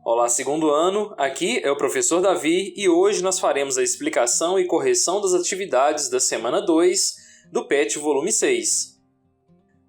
Olá, segundo ano, aqui é o professor Davi e hoje nós faremos a explicação e correção das atividades da semana 2 do PET volume 6.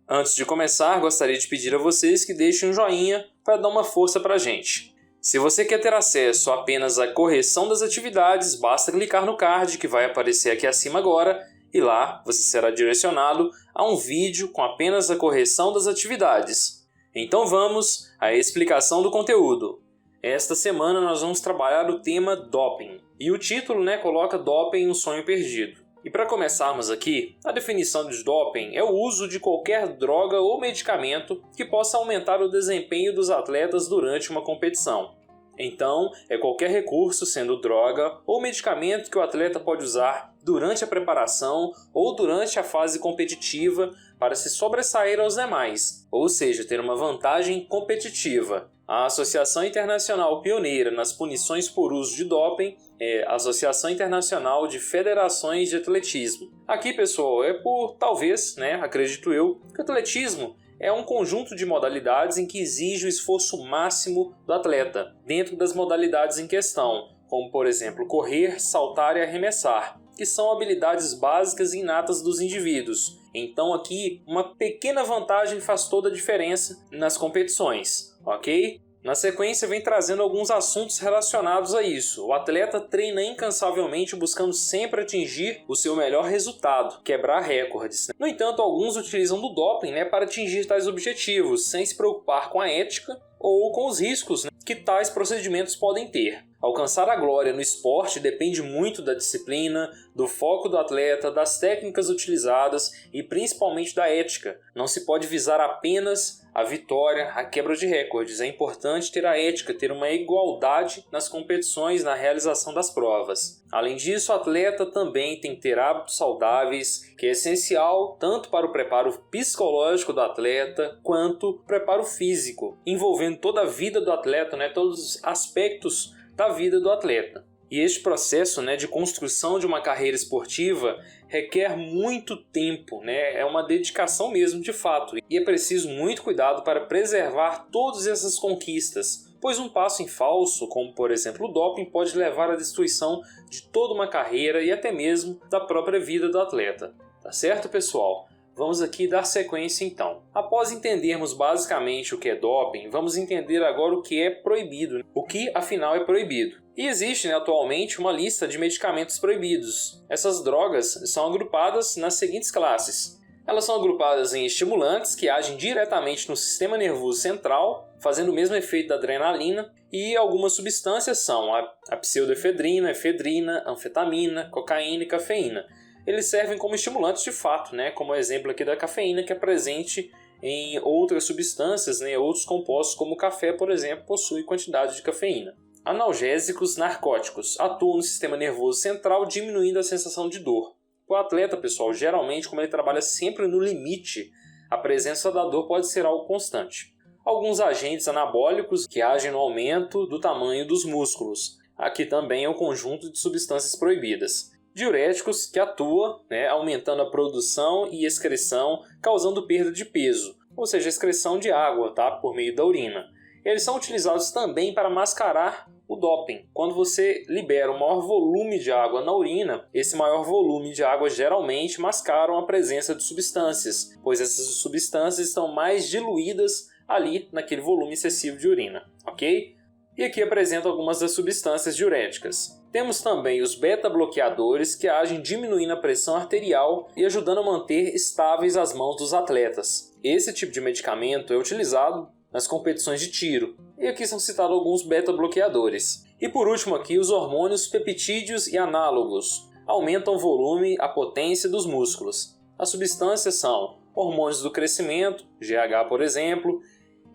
Antes de começar, gostaria de pedir a vocês que deixem um joinha para dar uma força para a gente. Se você quer ter acesso apenas à correção das atividades, basta clicar no card que vai aparecer aqui acima agora e lá você será direcionado a um vídeo com apenas a correção das atividades. Então vamos à explicação do conteúdo. Esta semana nós vamos trabalhar o tema doping. E o título coloca doping, um sonho perdido. E para começarmos aqui, a definição de doping é o uso de qualquer droga ou medicamento que possa aumentar o desempenho dos atletas durante uma competição. Então, é qualquer recurso, sendo droga ou medicamento que o atleta pode usar durante a preparação ou durante a fase competitiva para se sobressair aos demais, ou seja, ter uma vantagem competitiva. A Associação Internacional pioneira nas punições por uso de doping é a Associação Internacional de Federações de Atletismo. Aqui, pessoal, é por, talvez, acredito eu, que o atletismo é um conjunto de modalidades em que exige o esforço máximo do atleta, dentro das modalidades em questão, como, por exemplo, correr, saltar e arremessar, que são habilidades básicas e inatas dos indivíduos. Então aqui, uma pequena vantagem faz toda a diferença nas competições, ok? Na sequência, vem trazendo alguns assuntos relacionados a isso. O atleta treina incansavelmente buscando sempre atingir o seu melhor resultado, quebrar recordes. No entanto, alguns utilizam do doping para atingir tais objetivos, sem se preocupar com a ética ou com os riscos que tais procedimentos podem ter. Alcançar a glória no esporte depende muito da disciplina, do foco do atleta, das técnicas utilizadas e principalmente da ética. Não se pode visar apenas a vitória, a quebra de recordes. É importante ter a ética, ter uma igualdade nas competições, na realização das provas. Além disso, o atleta também tem que ter hábitos saudáveis, que é essencial tanto para o preparo psicológico do atleta quanto o preparo físico, envolvendo toda a vida do atleta, todos os aspectos da vida do atleta. E este processo de construção de uma carreira esportiva requer muito tempo, é uma dedicação mesmo de fato. E é preciso muito cuidado para preservar todas essas conquistas, pois um passo em falso, como por exemplo o doping, pode levar à destruição de toda uma carreira e até mesmo da própria vida do atleta. Tá certo, pessoal? Vamos aqui dar sequência então. Após entendermos basicamente o que é doping, vamos entender agora o que é proibido, o que afinal é proibido. E existe atualmente uma lista de medicamentos proibidos. Essas drogas são agrupadas nas seguintes classes. Elas são agrupadas em estimulantes que agem diretamente no sistema nervoso central, fazendo o mesmo efeito da adrenalina, e algumas substâncias são a pseudoefedrina, efedrina, anfetamina, cocaína e cafeína. Eles servem como estimulantes de fato, como o exemplo aqui da cafeína, que é presente em outras substâncias, outros compostos, como o café, por exemplo, possui quantidade de cafeína. Analgésicos narcóticos atuam no sistema nervoso central, diminuindo a sensação de dor. O atleta, pessoal, geralmente, como ele trabalha sempre no limite, a presença da dor pode ser algo constante. Alguns agentes anabólicos que agem no aumento do tamanho dos músculos. Aqui também é um conjunto de substâncias proibidas. Diuréticos, que atua aumentando a produção e excreção, causando perda de peso, ou seja, excreção de água por meio da urina. Eles são utilizados também para mascarar o doping. Quando você libera um maior volume de água na urina, esse maior volume de água geralmente mascaram a presença de substâncias, pois essas substâncias estão mais diluídas ali naquele volume excessivo de urina, ok? E aqui apresento algumas das substâncias diuréticas. Temos também os beta-bloqueadores, que agem diminuindo a pressão arterial e ajudando a manter estáveis as mãos dos atletas. Esse tipo de medicamento é utilizado nas competições de tiro. E aqui são citados alguns beta-bloqueadores. E por último aqui, os hormônios peptídeos e análogos. Aumentam o volume, a potência dos músculos. As substâncias são hormônios do crescimento, GH por exemplo,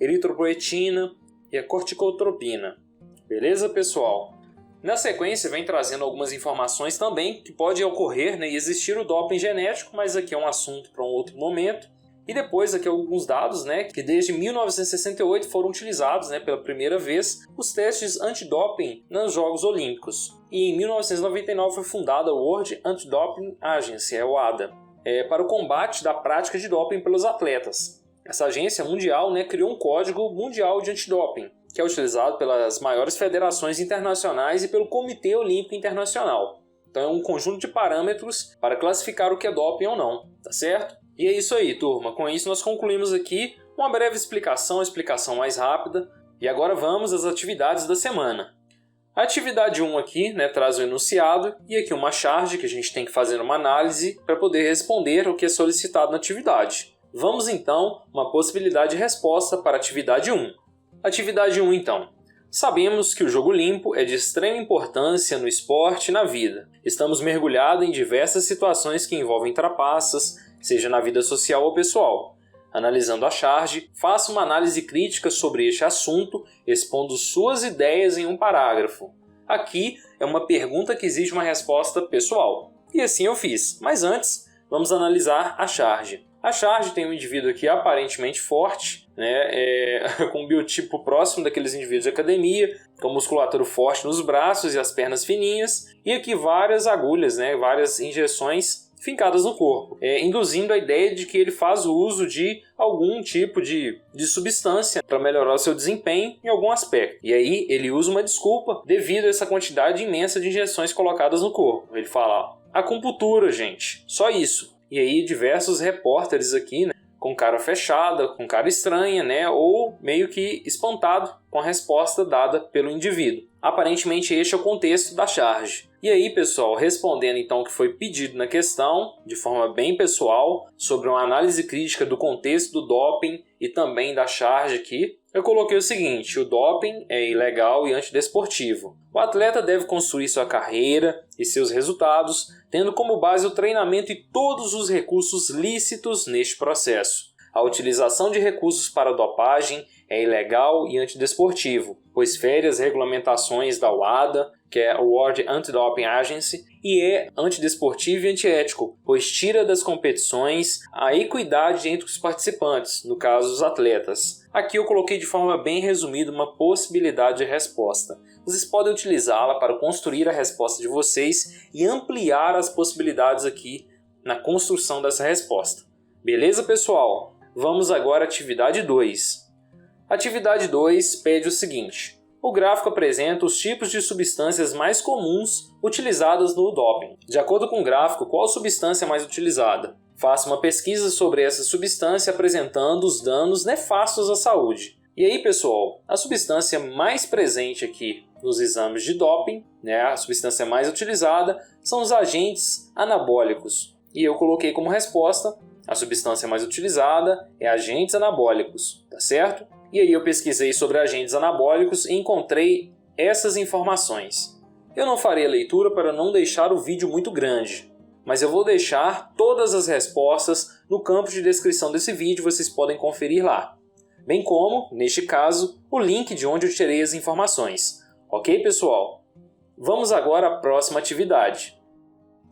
eritropoetina e a corticotropina. Beleza, pessoal? Na sequência, vem trazendo algumas informações também que pode ocorrer e existir o doping genético, mas aqui é um assunto para um outro momento. E depois aqui alguns dados, que desde 1968 foram utilizados pela primeira vez os testes antidoping nos Jogos Olímpicos. E em 1999 foi fundada a World Anti-Doping Agency, a WADA, para o combate da prática de doping pelos atletas. Essa agência mundial criou um código mundial de antidoping, que é utilizado pelas maiores federações internacionais e pelo Comitê Olímpico Internacional. Então é um conjunto de parâmetros para classificar o que é doping ou não, tá certo? E é isso aí, turma. Com isso nós concluímos aqui uma breve explicação mais rápida. E agora vamos às atividades da semana. A atividade 1 aqui, traz o enunciado e aqui uma charge que a gente tem que fazer uma análise para poder responder o que é solicitado na atividade. Vamos então uma possibilidade de resposta para a atividade 1. Atividade 1 então. Sabemos que o jogo limpo é de extrema importância no esporte e na vida. Estamos mergulhados em diversas situações que envolvem trapaças, seja na vida social ou pessoal. Analisando a charge, faça uma análise crítica sobre este assunto, expondo suas ideias em um parágrafo. Aqui é uma pergunta que exige uma resposta pessoal. E assim eu fiz. Mas antes, vamos analisar a charge. A charge tem um indivíduo aqui aparentemente forte, com um biotipo próximo daqueles indivíduos de academia, com musculatura forte nos braços e as pernas fininhas, e aqui várias agulhas, várias injeções fincadas no corpo, induzindo a ideia de que ele faz o uso de algum tipo de substância para melhorar o seu desempenho em algum aspecto. E aí ele usa uma desculpa devido a essa quantidade imensa de injeções colocadas no corpo. Ele fala, acupuntura, gente, só isso. E aí diversos repórteres aqui, com cara fechada, com cara estranha, ou meio que espantado com a resposta dada pelo indivíduo. Aparentemente este é o contexto da charge. E aí, pessoal, respondendo então o que foi pedido na questão, de forma bem pessoal, sobre uma análise crítica do contexto do doping e também da charge aqui, eu coloquei o seguinte: o doping é ilegal e antidesportivo. O atleta deve construir sua carreira e seus resultados, tendo como base o treinamento e todos os recursos lícitos neste processo. A utilização de recursos para dopagem é ilegal e antidesportivo, pois fere as regulamentações da WADA, que é a World Anti-Doping Agency, e é antidesportivo e antiético, pois tira das competições a equidade entre os participantes, no caso os atletas. Aqui eu coloquei de forma bem resumida uma possibilidade de resposta. Vocês podem utilizá-la para construir a resposta de vocês e ampliar as possibilidades aqui na construção dessa resposta. Beleza, pessoal? Vamos agora à atividade 2. Atividade 2 pede o seguinte: o gráfico apresenta os tipos de substâncias mais comuns utilizadas no doping. De acordo com o gráfico, qual substância é mais utilizada? Faça uma pesquisa sobre essa substância apresentando os danos nefastos à saúde. E aí, pessoal, a substância mais presente aqui nos exames de doping, a substância mais utilizada, são os agentes anabólicos. E eu coloquei como resposta: a substância mais utilizada é agentes anabólicos, tá certo? E aí eu pesquisei sobre agentes anabólicos e encontrei essas informações. Eu não farei a leitura para não deixar o vídeo muito grande, mas eu vou deixar todas as respostas no campo de descrição desse vídeo, vocês podem conferir lá. Bem como, neste caso, o link de onde eu tirei as informações. Ok, pessoal? Vamos agora à próxima atividade.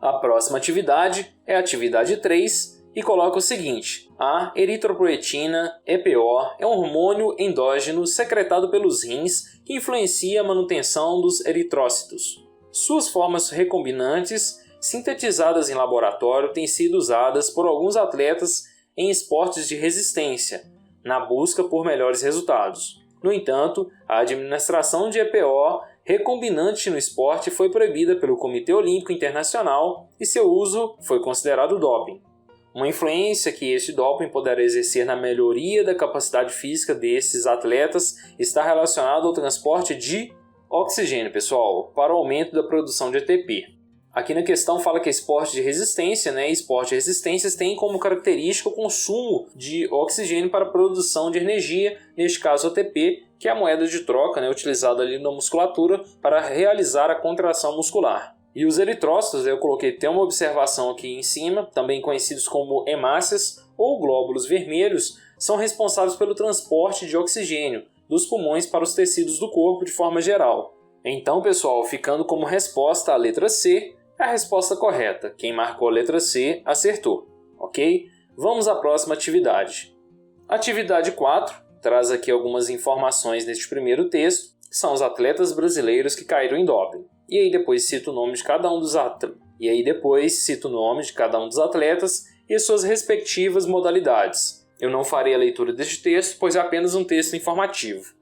A próxima atividade é a atividade 3, e coloca o seguinte: a eritropoetina, EPO, é um hormônio endógeno secretado pelos rins que influencia a manutenção dos eritrócitos. Suas formas recombinantes, sintetizadas em laboratório, têm sido usadas por alguns atletas em esportes de resistência, na busca por melhores resultados. No entanto, a administração de EPO recombinante no esporte foi proibida pelo Comitê Olímpico Internacional e seu uso foi considerado doping. Uma influência que este doping poderá exercer na melhoria da capacidade física desses atletas está relacionado ao transporte de oxigênio, pessoal, para o aumento da produção de ATP. Aqui na questão fala que é esporte de resistência, e esporte de resistências tem como característica o consumo de oxigênio para a produção de energia, neste caso ATP, que é a moeda de troca, utilizada ali na musculatura para realizar a contração muscular. E os eritrócitos, eu coloquei, tem uma observação aqui em cima, também conhecidos como hemácias ou glóbulos vermelhos, são responsáveis pelo transporte de oxigênio dos pulmões para os tecidos do corpo de forma geral. Então, pessoal, ficando como resposta a letra C, é a resposta correta. Quem marcou a letra C acertou, ok? Vamos à próxima atividade. Atividade 4 traz aqui algumas informações neste primeiro texto, que são os atletas brasileiros que caíram em doping. E aí depois cita o nome de cada um dos atletas. E suas respectivas modalidades. Eu não farei a leitura deste texto, pois é apenas um texto informativo.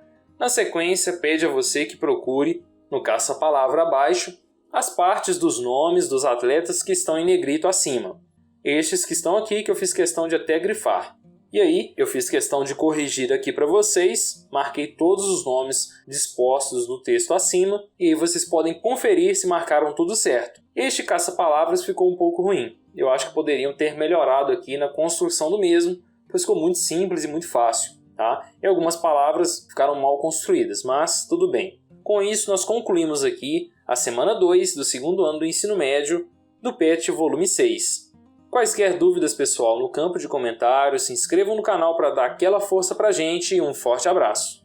Na sequência, pede a você que procure, no caça-palavra abaixo, as partes dos nomes dos atletas que estão em negrito acima. Estes que estão aqui que eu fiz questão de até grifar. E aí, eu fiz questão de corrigir aqui para vocês, marquei todos os nomes dispostos no texto acima, e aí vocês podem conferir se marcaram tudo certo. Este caça-palavras ficou um pouco ruim. Eu acho que poderiam ter melhorado aqui na construção do mesmo, pois ficou muito simples e muito fácil, tá? E algumas palavras ficaram mal construídas, mas tudo bem. Com isso, nós concluímos aqui a semana 2 do segundo ano do ensino médio do PET volume 6. Quaisquer dúvidas, pessoal, no campo de comentários, se inscrevam no canal para dar aquela força pra gente e um forte abraço!